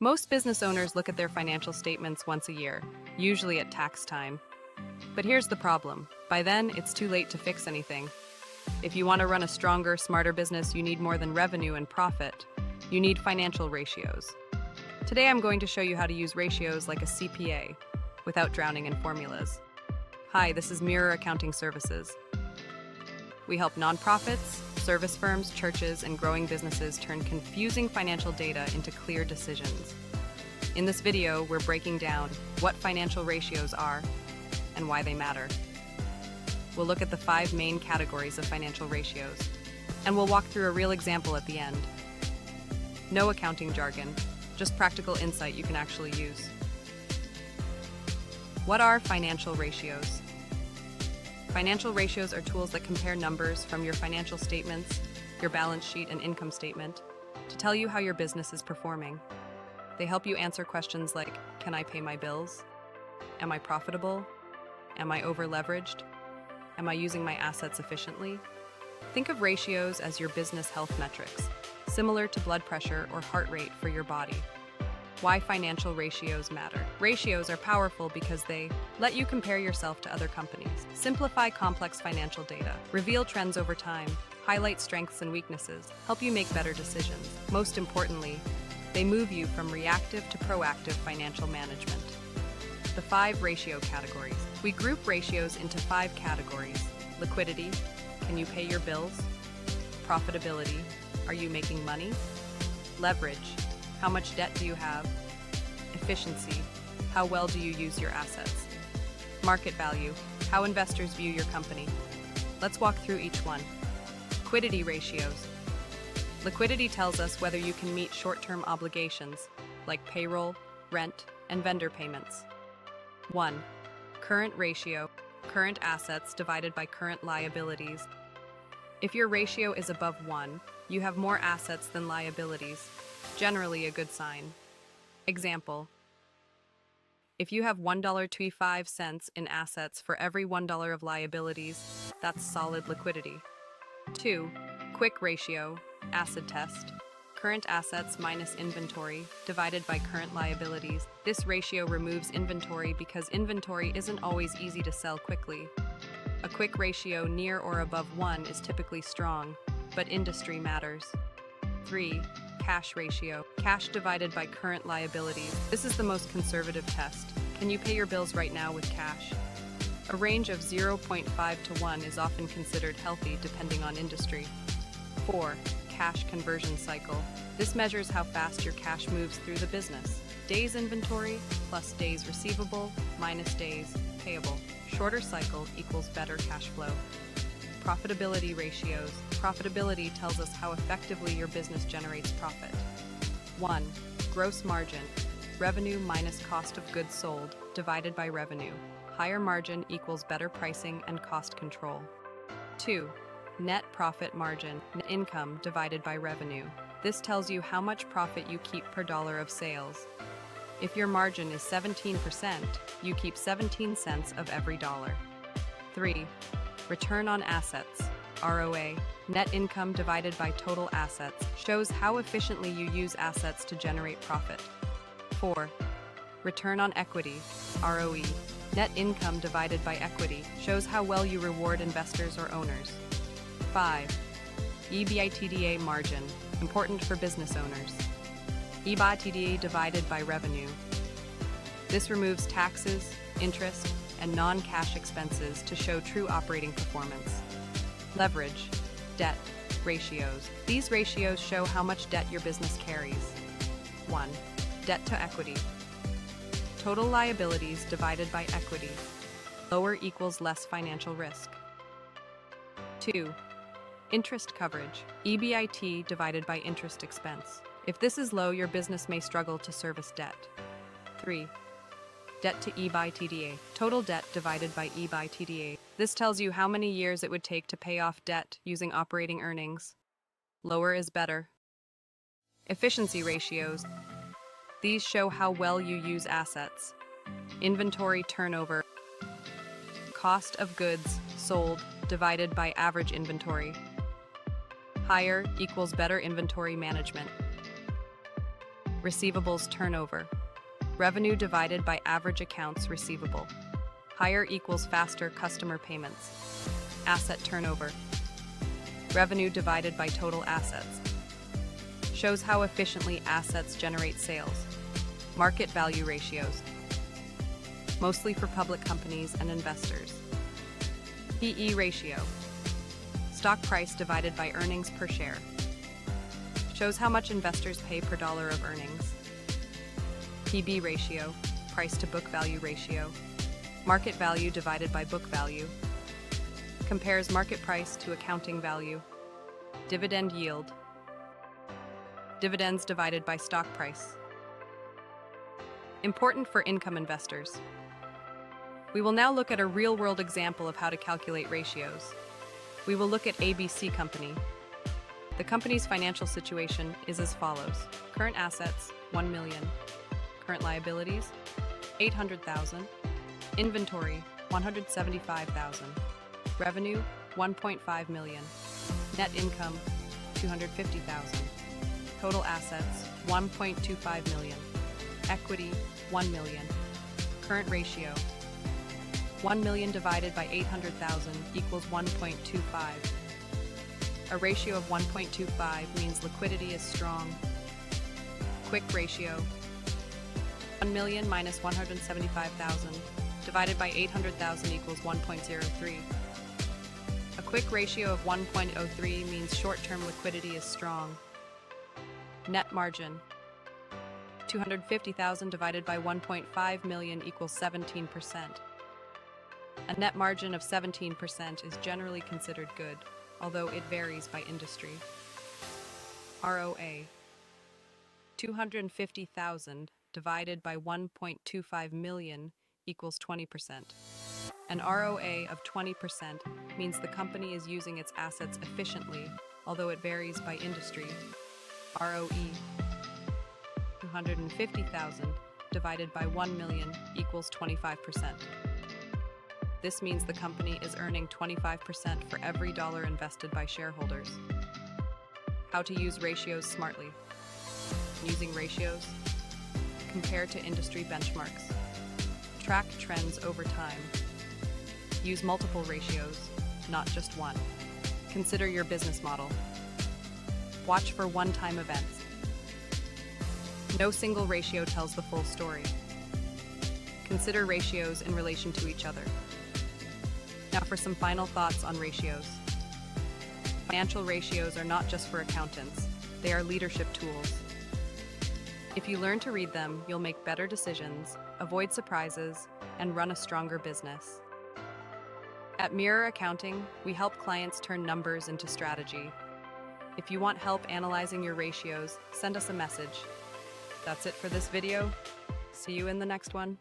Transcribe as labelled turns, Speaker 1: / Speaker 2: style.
Speaker 1: Most business owners look at their financial statements once a year, usually at tax time. But here's the problem. By then, it's too late to fix anything. If you want to run a stronger, smarter business, you need more than revenue and profit. You need financial ratios. Today, I'm going to show you how to use ratios like a CPA without drowning in formulas. Hi, this is Mirror Accounting Services. We help nonprofits, service firms, churches, and growing businesses turn confusing financial data into clear decisions. In this video, we're breaking down what financial ratios are and why they matter. We'll look at the 5 main categories of financial ratios, and we'll walk through a real example at the end. No accounting jargon, just practical insight you can actually use. What are financial ratios? Financial ratios are tools that compare numbers from your financial statements, your balance sheet and income statement, to tell you how your business is performing. They help you answer questions like, can I pay my bills? Am I profitable? Am I over-leveraged? Am I using my assets efficiently? Think of ratios as your business health metrics, similar to blood pressure or heart rate for your body. Why financial ratios matter. Ratios are powerful because they let you compare yourself to other companies, simplify complex financial data, reveal trends over time, highlight strengths and weaknesses, help you make better decisions. Most importantly, they move you from reactive to proactive financial management. The 5 ratio categories. We group ratios into 5 categories. Liquidity, can you pay your bills? Profitability, are you making money? Leverage, how much debt do you have? Efficiency, how well do you use your assets? Market value, how investors view your company. Let's walk through each one. Liquidity ratios. Liquidity tells us whether you can meet short-term obligations, like payroll, rent, and vendor payments. 1. Current ratio, current assets divided by current liabilities. If your ratio is above 1, you have more assets than liabilities. Generally a good sign. Example: if you have $1.25 in assets for every $1 of liabilities, that's solid liquidity. 2. Quick ratio, acid test. Current assets minus inventory divided by current liabilities. This ratio removes inventory because inventory isn't always easy to sell quickly. A quick ratio near or above 1 is typically strong, but industry matters. 3. Cash ratio, cash divided by current liabilities. This is the most conservative test. Can you pay your bills right now with cash? A range of 0.5 to 1 is often considered healthy depending on industry. 4. Cash conversion cycle. This measures how fast your cash moves through the business. Days inventory plus days receivable minus days payable. Shorter cycle equals better cash flow. Profitability ratios. Profitability tells us how effectively your business generates profit. 1. Gross margin. Revenue minus cost of goods sold divided by revenue. Higher margin equals better pricing and cost control. 2. Net profit margin. Net income divided by revenue. This tells you how much profit you keep per dollar of sales. If your margin is 17%, you keep 17 cents of every dollar. 3. Return on assets, ROA. Net income divided by total assets shows how efficiently you use assets to generate profit. 4. Return on equity, ROE. Net income divided by equity shows how well you reward investors or owners. 5. EBITDA margin, important for business owners. EBITDA divided by revenue. This removes taxes, interest, and non-cash expenses to show true operating performance. Leverage, debt, ratios. These ratios show how much debt your business carries. 1. Debt to equity. Total liabilities divided by equity. Lower equals less financial risk. 2. Interest coverage. EBIT divided by interest expense. If this is low, your business may struggle to service debt. 3. Debt to EBITDA. Total debt divided by EBITDA. This tells you how many years it would take to pay off debt using operating earnings. Lower is better. Efficiency ratios. These show how well you use assets. Inventory turnover. Cost of goods sold divided by average inventory. Higher equals better inventory management. Receivables turnover. Revenue divided by average accounts receivable. Higher equals faster customer payments. Asset turnover. Revenue divided by total assets. Shows how efficiently assets generate sales. Market value ratios. Mostly for public companies and investors. PE ratio. Stock price divided by earnings per share. Shows how much investors pay per dollar of earnings. PB ratio. Price to book value ratio. Market value divided by book value. Compares market price to accounting value. Dividend yield. Dividends divided by stock price. Important for income investors. We will now look at a real-world example of how to calculate ratios. We will look at ABC Company. The company's financial situation is as follows. Current assets, 1 million. Current liabilities, 800,000. Inventory, 175,000. Revenue, 1.5 million. Net income, 250,000. Total assets, 1.25 million. Equity, 1 million. Current ratio, 1 million divided by 800,000 equals 1.25. A ratio of 1.25 means liquidity is strong. Quick ratio, 1 million minus 175,000 divided by 800,000 equals 1.03. A quick ratio of 1.03 means short-term liquidity is strong. Net margin, 250,000 divided by 1.5 million equals 17%. A net margin of 17% is generally considered good, although it varies by industry. ROA, 250,000 divided by 1.25 million equals 20%. An ROA of 20% means the company is using its assets efficiently, although it varies by industry. ROE, 250,000 divided by 1 million equals 25%. This means the company is earning 25% for every dollar invested by shareholders. How to use ratios smartly. Using ratios, compare to industry benchmarks. Track trends over time. Use multiple ratios, not just one. Consider your business model. Watch for one-time events. No single ratio tells the full story. Consider ratios in relation to each other. Now for some final thoughts on ratios. Financial ratios are not just for accountants, they are leadership tools. If you learn to read them, you'll make better decisions, avoid surprises, and run a stronger business. At Mirror Accounting, we help clients turn numbers into strategy. If you want help analyzing your ratios, send us a message. That's it for this video. See you in the next one.